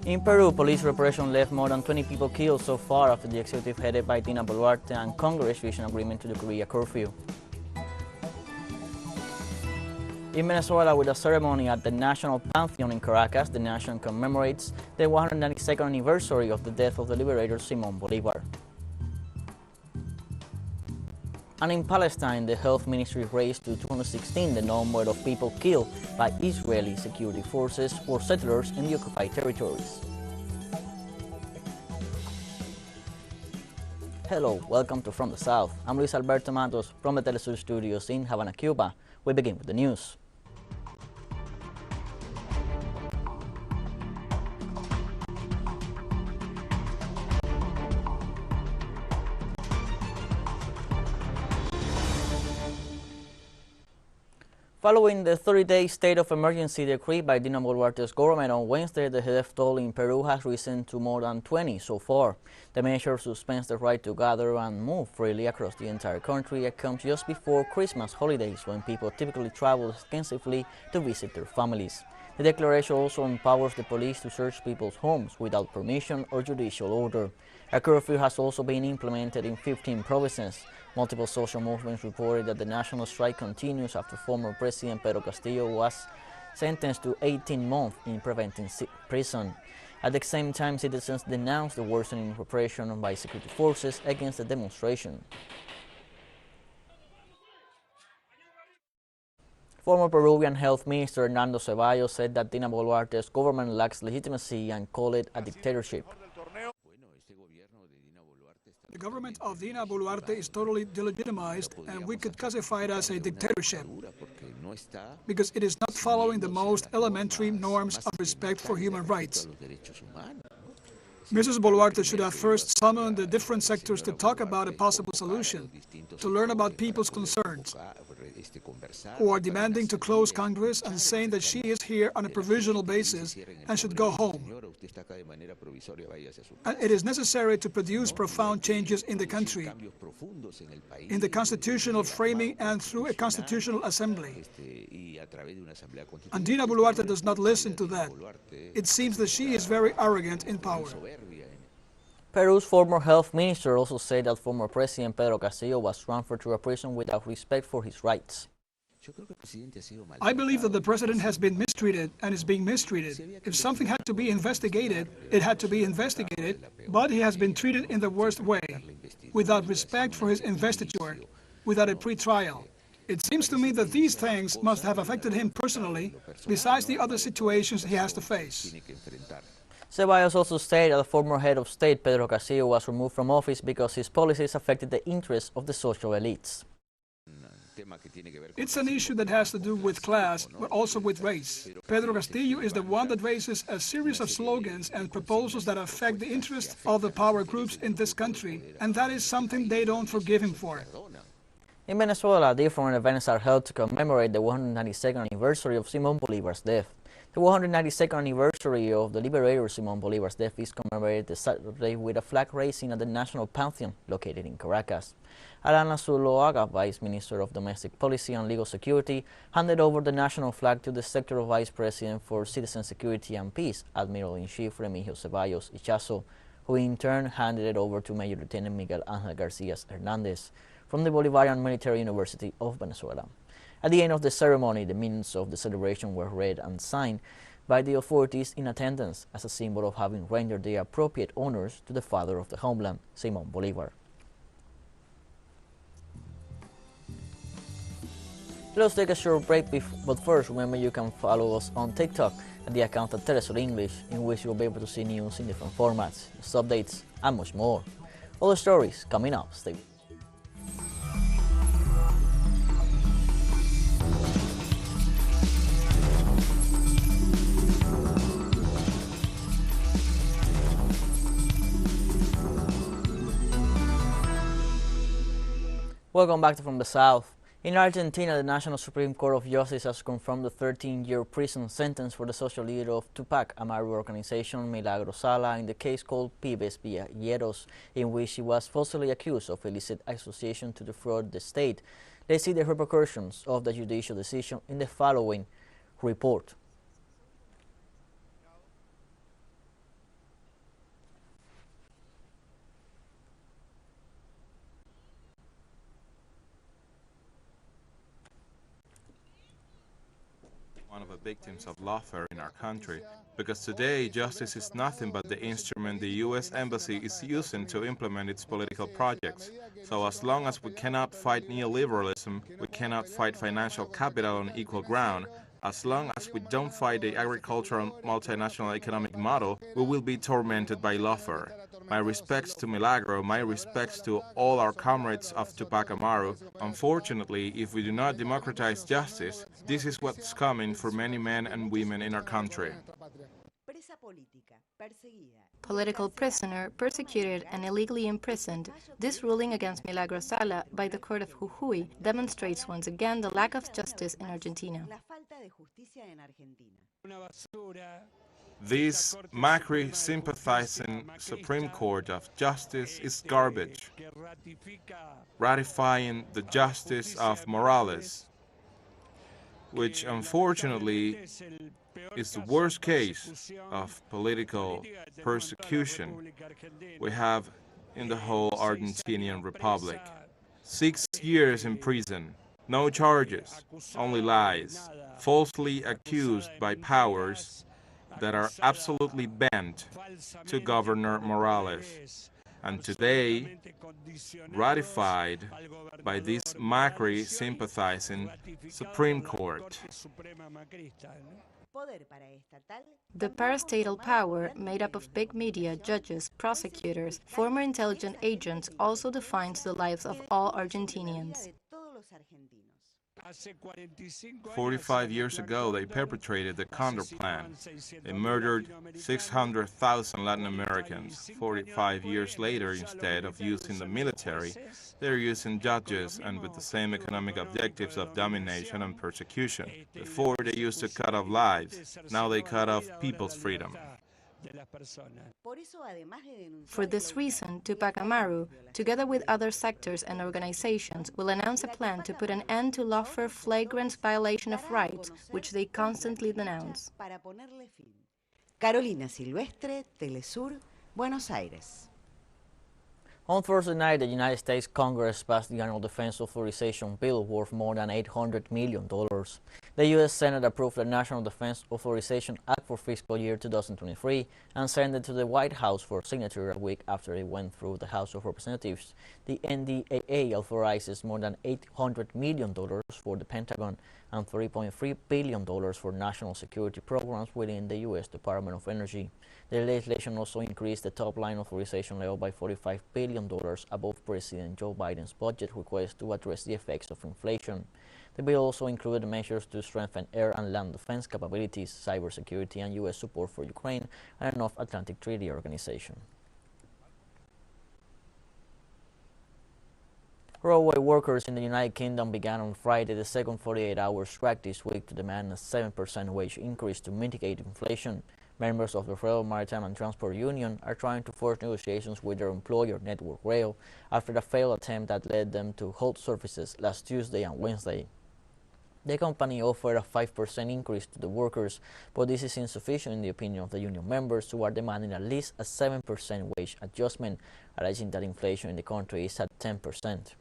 In Peru, police repression left more than 20 people killed so far after the executive headed by Dina Boluarte and Congress reached an agreement to decree a curfew. In Venezuela, with a ceremony at the National Pantheon in Caracas, the nation commemorates the 192nd anniversary of the death of the liberator Simon Bolivar. And in Palestine, the health ministry raised to 216 the number of people killed by Israeli security forces or settlers in the occupied territories. Hello, welcome to From the South. I'm Luis Alberto Matos from the TeleSUR studios in Havana, Cuba. We begin with the news. Following the 30-day state of emergency decree by Dina Boluarte's government on Wednesday, the death toll in Peru has risen to more than 20 so far. The measure suspends the right to gather and move freely across the entire country. It comes just before Christmas holidays, when people typically travel extensively to visit their families. The declaration also empowers the police to search people's homes without permission or judicial order. A curfew has also been implemented in 15 provinces. Multiple social movements reported that the national strike continues after former President Pedro Castillo was sentenced to 18 months in preventive prison. At the same time, citizens denounced the worsening repression by security forces against the demonstration. Former Peruvian Health Minister Hernando Ceballos said that Dina Boluarte's government lacks legitimacy and called it a dictatorship. The government of Dina Boluarte is totally delegitimized, and we could classify it as a dictatorship because it is not following the most elementary norms of respect for human rights. Mrs. Boluarte should have first summoned the different sectors to talk about a possible solution, to learn about people's concerns, who are demanding to close Congress and saying that she is here on a provisional basis and should go home. And it is necessary to produce profound changes in the country, in the constitutional framing and through a constitutional assembly. And Dina Boluarte does not listen to that. It seems that she is very arrogant in power. Peru's former health minister also said that former President Pedro Castillo was transferred to a prison without respect for his rights. I believe that the president has been mistreated and is being mistreated. If something had to be investigated, it had to be investigated, but he has been treated in the worst way, without respect for his investiture, without a pre-trial. It seems to me that these things must have affected him personally, besides the other situations he has to face. Ceballos also stated that the former head of state, Pedro Castillo, was removed from office because his policies affected the interests of the social elites. It's an issue that has to do with class, but also with race. Pedro Castillo is the one that raises a series of slogans and proposals that affect the interests of the power groups in this country, and that is something they don't forgive him for. In Venezuela, different events are held to commemorate the 192nd anniversary of Simon Bolivar's death. The 192nd anniversary of the liberator Simon Bolivar's death is commemorated this Saturday with a flag raising at the National Pantheon located in Caracas. Alana Zuluaga, Vice Minister of Domestic Policy and Legal Security, handed over the national flag to the Sector Vice President for Citizen Security and Peace, Admiral-in-Chief Remigio Ceballos Ichazo, who in turn handed it over to Major Lieutenant Miguel Ángel García Hernández from the Bolivarian Military University of Venezuela. At the end of the ceremony, the minutes of the celebration were read and signed by the authorities in attendance as a symbol of having rendered the appropriate honors to the father of the homeland, Simon Bolivar. Let's take a short break, but first remember you can follow us on TikTok at the account of TeleSUR English, in which you'll be able to see news in different formats, news updates, and much more. Other stories coming up. Stay tuned. Welcome back to From the South. In Argentina, the National Supreme Court of Justice has confirmed the 13-year prison sentence for the social leader of Tupac Amaru organization, Milagro Sala, in the case called Pibes Viajeros, in which she was falsely accused of illicit association to defraud the state. They see the repercussions of the judicial decision in the following report. One of the victims of lawfare in our country, because today justice is nothing but the instrument the U.S. Embassy is using to implement its political projects. So as long as we cannot fight neoliberalism, we cannot fight financial capital on equal ground, as long as we don't fight the agricultural multinational economic model, we will be tormented by lawfare. My respects to Milagro, my respects to all our comrades of Tupac Amaru. Unfortunately, if we do not democratize justice, this is what's coming for many men and women in our country. Political prisoner, persecuted and illegally imprisoned, this ruling against Milagro Sala by the court of Jujuy demonstrates once again the lack of justice in Argentina. This Macri-sympathizing Supreme Court of Justice is garbage, ratifying the justice of Morales, which unfortunately is the worst case of political persecution we have in the whole Argentinian Republic. 6 years in prison, no charges, only lies, falsely accused by powers that are absolutely bent to Governor Morales, and today ratified by this Macri-sympathizing Supreme Court. The parastatal power, made up of big media, judges, prosecutors, former intelligence agents, also defines the lives of all Argentinians. 45 years ago, they perpetrated the Condor Plan. They murdered 600,000 Latin Americans. 45 years later, instead of using the military, they're using judges and with the same economic objectives of domination and persecution. Before, they used to cut off lives. Now they cut off people's freedom. For this reason, Tupac Amaru, together with other sectors and organizations, will announce a plan to put an end to lawfare flagrant violation of rights, which they constantly denounce. Carolina Silvestre, TeleSUR, Buenos Aires. On Thursday night, the United States Congress passed the annual defense authorization bill worth more than $800 million. The U.S. Senate approved the National Defense Authorization Act for fiscal year 2023 and sent it to the White House for signature a week after it went through the House of Representatives. The NDAA authorizes more than $800 million for the Pentagon and $3.3 billion for national security programs within the U.S. Department of Energy. The legislation also increased the top-line authorization level by $45 billion above President Joe Biden's budget request to address the effects of inflation. The bill also included measures to strengthen air and land defense capabilities, cybersecurity, and U.S. support for Ukraine and a North Atlantic Treaty Organization. Railway workers in the United Kingdom began on Friday the second 48-hour strike this week to demand a 7% wage increase to mitigate inflation. Members of the Rail, Maritime and Transport Union are trying to force negotiations with their employer, Network Rail, after the failed attempt that led them to halt services last Tuesday and Wednesday. The company offered a 5% increase to the workers, but this is insufficient in the opinion of the union members, who are demanding at least a 7% wage adjustment, alleging that inflation in the country is at 10%.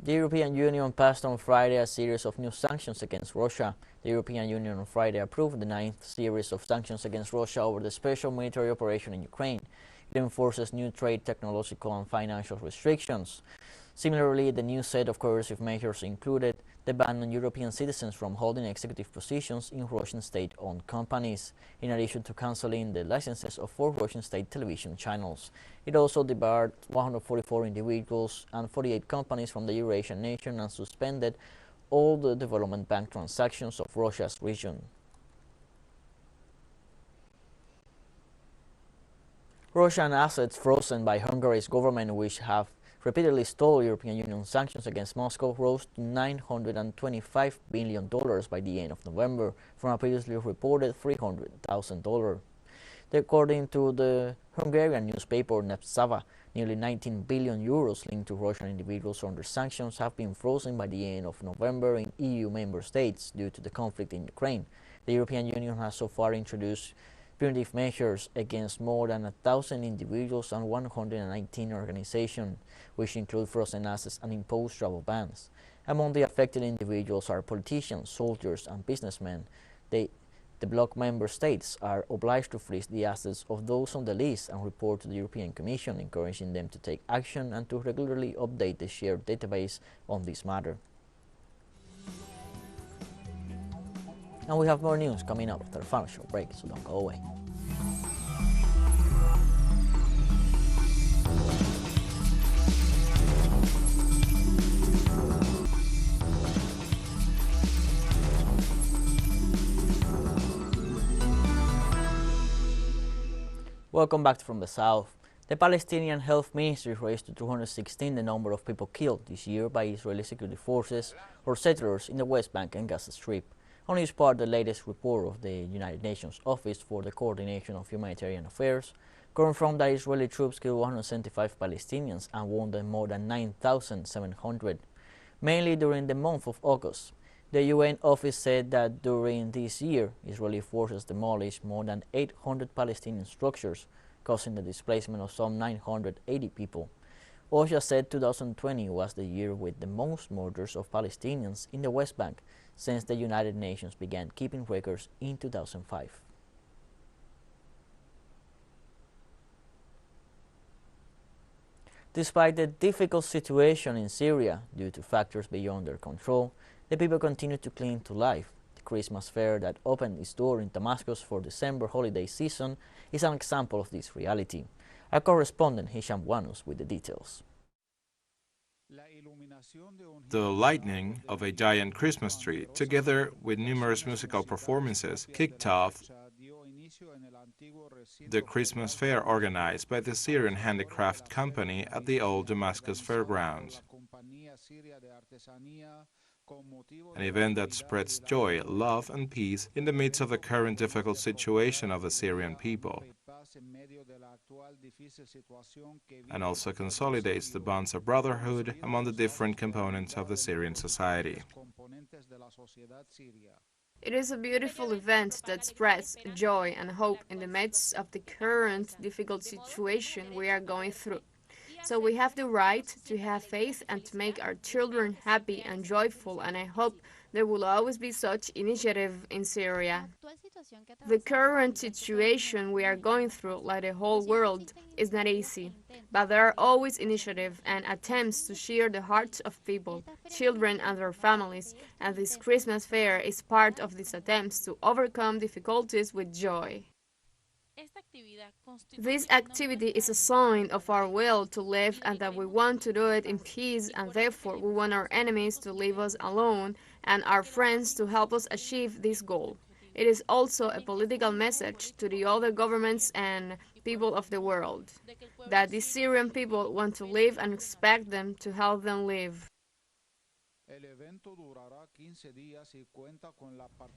The European Union passed on Friday a series of new sanctions against Russia. The European Union on Friday approved the 9th series of sanctions against Russia over the special military operation in Ukraine. It enforces new trade, technological and financial restrictions. Similarly, the new set of coercive measures included the ban on European citizens from holding executive positions in Russian state-owned companies, in addition to cancelling the licenses of 4 Russian state television channels. It also debarred 144 individuals and 48 companies from the Eurasian nation and suspended all the development bank transactions of Russia's region. Russian assets frozen by Hungary's government, which have repeatedly stole European Union sanctions against Moscow, rose to $925 billion by the end of November, from a previously reported $300,000. According to the Hungarian newspaper Népszava, nearly 19 billion euros linked to Russian individuals under sanctions have been frozen by the end of November in EU member states due to the conflict in Ukraine. The European Union has so far introduced punitive measures against more than 1,000 individuals and 119 organizations, which include frozen assets and imposed travel bans. Among the affected individuals are politicians, soldiers, and businessmen. The bloc member states are obliged to freeze the assets of those on the list and report to the European Commission, encouraging them to take action and to regularly update the shared database on this matter. And we have more news coming up after a final break, so don't go away. Welcome back from the south. The Palestinian Health Ministry raised to 216 the number of people killed this year by Israeli security forces or settlers in the West Bank and Gaza Strip. On its part, the latest report of the United Nations Office for the Coordination of Humanitarian Affairs confirmed that Israeli troops killed 175 Palestinians and wounded more than 9,700, mainly during the month of August. The UN office said that during this year, Israeli forces demolished more than 800 Palestinian structures, causing the displacement of some 980 people. OSHA said 2020 was the year with the most murders of Palestinians in the West Bank since the United Nations began keeping records in 2005. Despite the difficult situation in Syria due to factors beyond their control, the people continue to cling to life. The Christmas fair that opened its door in Damascus for December holiday season is an example of this reality. Our correspondent Hisham Wanus with the details. The lighting of a giant Christmas tree, together with numerous musical performances, kicked off the Christmas fair organized by the Syrian Handicraft Company at the old Damascus Fairgrounds. An event that spreads joy, love, and peace in the midst of the current difficult situation of the Syrian people, and also consolidates the bonds of brotherhood among the different components of the Syrian society. It is a beautiful event that spreads joy and hope in the midst of the current difficult situation we are going through. So we have the right to have faith and to make our children happy and joyful, and I hope there will always be such initiative in Syria. The current situation we are going through, like the whole world, is not easy, but there are always initiatives and attempts to cheer the hearts of people, children and their families, and this Christmas fair is part of these attempts to overcome difficulties with joy. This activity is a sign of our will to live and that we want to do it in peace, and therefore we want our enemies to leave us alone and our friends to help us achieve this goal. It is also a political message to the other governments and people of the world that the Syrian people want to live and expect them to help them live.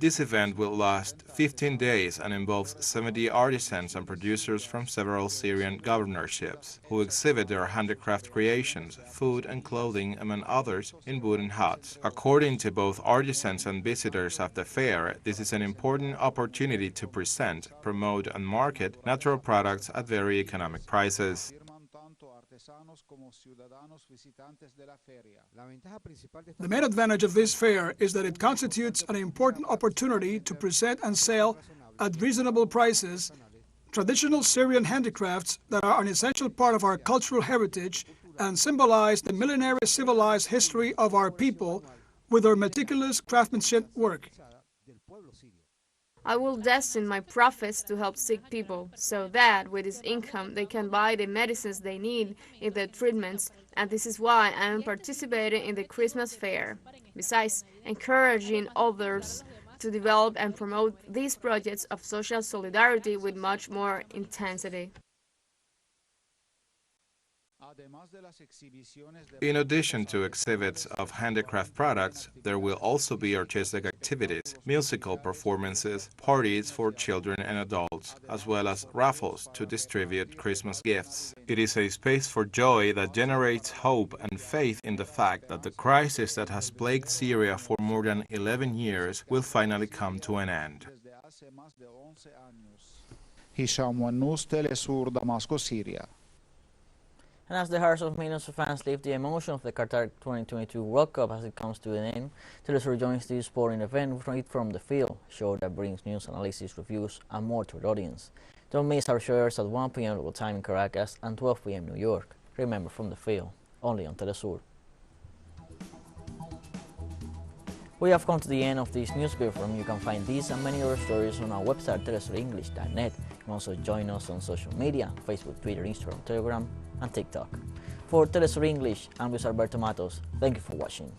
This event will last 15 days and involves 70 artisans and producers from several Syrian governorships, who exhibit their handicraft creations, food and clothing, among others, in wooden huts. According to both artisans and visitors of the fair, this is an important opportunity to present, promote and market natural products at very economic prices. The main advantage of this fair is that it constitutes an important opportunity to present and sell at reasonable prices traditional Syrian handicrafts that are an essential part of our cultural heritage and symbolize the millenary civilized history of our people with their meticulous craftsmanship work. I will destine my profits to help sick people, so that with this income they can buy the medicines they need in their treatments, and this is why I am participating in the Christmas fair. Besides, encouraging others to develop and promote these projects of social solidarity with much more intensity. In addition to exhibits of handicraft products, there will also be artistic activities, musical performances, parties for children and adults, as well as raffles to distribute Christmas gifts. It is a space for joy that generates hope and faith in the fact that the crisis that has plagued Syria for more than 11 years will finally come to an end. Hisham Wanus, TeleSUR, Damascus, Syria. And as the hearts of millions of fans live the emotion of the Qatar 2022 World Cup as it comes to an end, TeleSUR joins this sporting event right from the field, a show that brings news, analysis, reviews, and more to the audience. Don't miss our shares at 1 p.m. local time in Caracas and 12 p.m. New York. Remember, from the field, only on TeleSUR. We have come to the end of this news briefing. You can find these and many other stories on our website, telesurenglish.net. You can also join us on social media, Facebook, Twitter, Instagram, Telegram, and TikTok. For TeleSUR English, I'm Luis Alberto Matos. Thank you for watching.